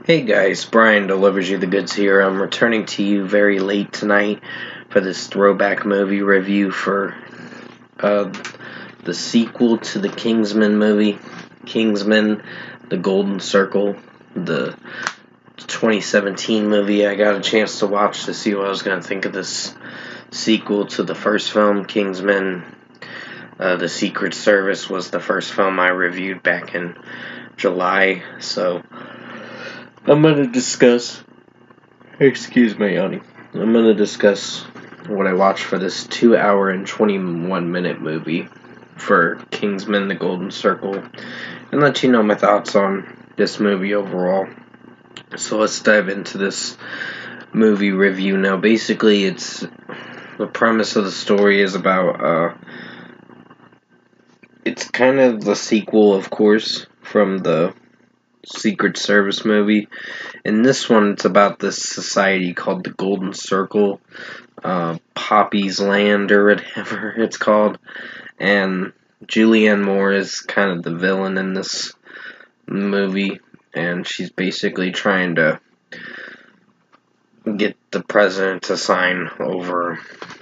Hey guys, Brian delivers you the goods here. I'm returning to you very late tonight for this throwback movie review for uh, the sequel to the Kingsman movie, Kingsman, The Golden Circle, the 2017 movie. I got a chance to watch to see what I was going to think of this sequel to the first film, Kingsman. The Secret Service was the first film I reviewed back in July, so I'm going to discuss, excuse me, Yanni. I'm going to discuss what I watched for this 2 hour and 21 minute movie for Kingsman, The Golden Circle, and let you know my thoughts on this movie overall. So let's dive into this movie review now. Basically, the premise of the story is about, it's kind of the sequel, of course, from the Secret Service movie. In this one, it's about this society called the Golden Circle, Poppy's Land, or whatever it's called. And Julianne Moore is kind of the villain in this movie, and she's basically trying to get the president to sign over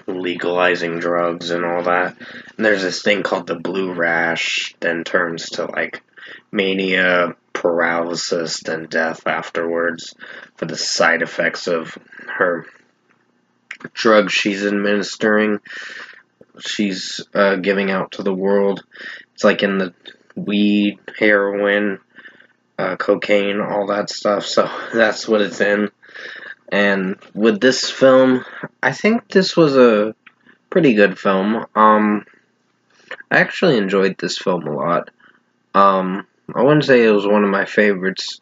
legalizing drugs and all that. And there's this thing called the blue rash, then turns to like mania, paralysis, and death afterwards for the side effects of her drugs she's administering. She's giving out to the world. It's like in the weed, heroin, cocaine, all that stuff. So that's what it's in. And with this film, I think this was a pretty good film. I actually enjoyed this film a lot. I wouldn't say it was one of my favorites.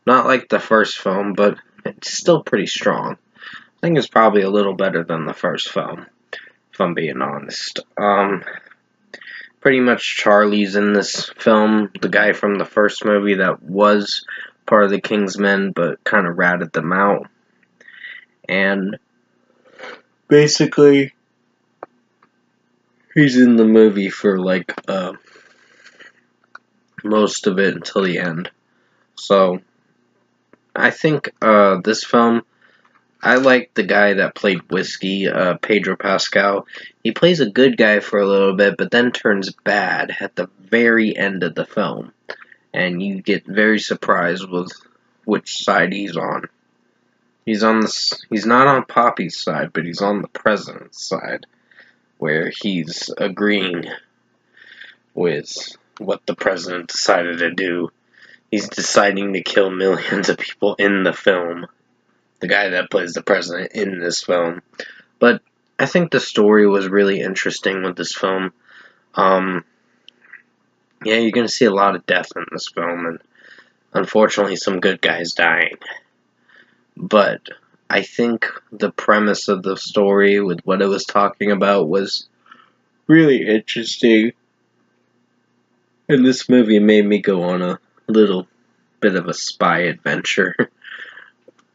Not like the first film, but it's still pretty strong. I think it's probably a little better than the first film, if I'm being honest. Pretty much Charlie's in this film, the guy from the first movie that was part of the Kingsmen, but kind of ratted them out. And basically, he's in the movie for like most of it until the end. So I think this film, I like the guy that played Whiskey, Pedro Pascal. He plays a good guy for a little bit, but then turns bad at the very end of the film, and you get very surprised with which side he's on. He's not on Poppy's side, but he's on the president's side, where he's agreeing with what the president decided to do. He's deciding to kill millions of people in the film. The guy that plays the president in this film. But I think the story was really interesting with this film. Yeah, you're going to see a lot of death in this film, and unfortunately some good guys dying. But I think the premise of the story with what it was talking about was really interesting. And this movie made me go on a little bit of a spy adventure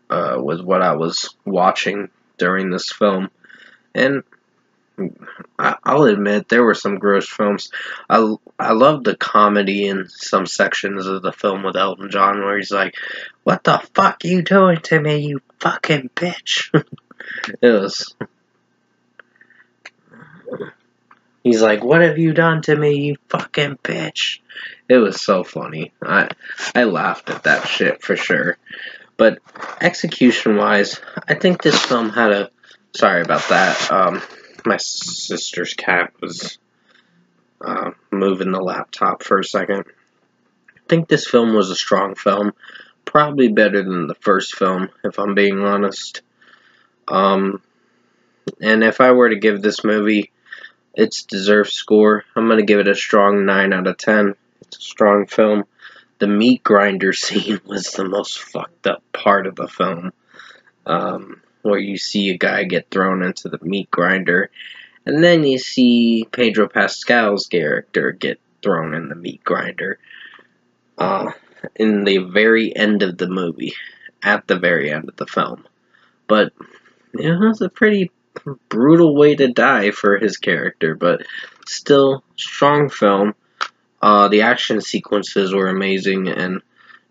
with what I was watching during this film. And I'll admit, there were some gross films. I loved the comedy in some sections of the film with Elton John, where he's like, "What the fuck you doing to me, you fucking bitch?" It was... He's like, "What have you done to me, you fucking bitch?" It was so funny. I laughed at that shit for sure. But execution-wise, I think this film had a... Sorry about that. My sister's cat was moving the laptop for a second. I think this film was a strong film. Probably better than the first film, if I'm being honest. And if I were to give this movie its deserved score, I'm going to give it a strong 9 out of 10. It's a strong film. The meat grinder scene was the most fucked up part of the film, where you see a guy get thrown into the meat grinder, and then you see Pedro Pascal's character get thrown in the meat grinder in the very end of the movie, at the very end of the film. But it was a pretty brutal way to die for his character, but still strong film. The action sequences were amazing, and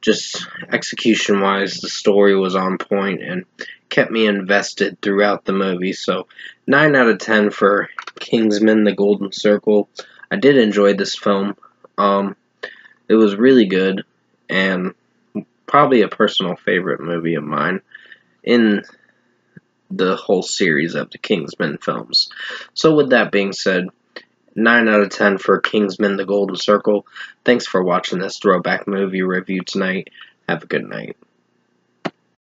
Just execution-wise, the story was on point and kept me invested throughout the movie. So 9 out of 10 for Kingsman: The Golden Circle. I did enjoy this film. It was really good and probably a personal favorite movie of mine in the whole series of the Kingsman films. So with that being said, 9 out of 10 for Kingsman: The Golden Circle. Thanks for watching this throwback movie review tonight. Have a good night.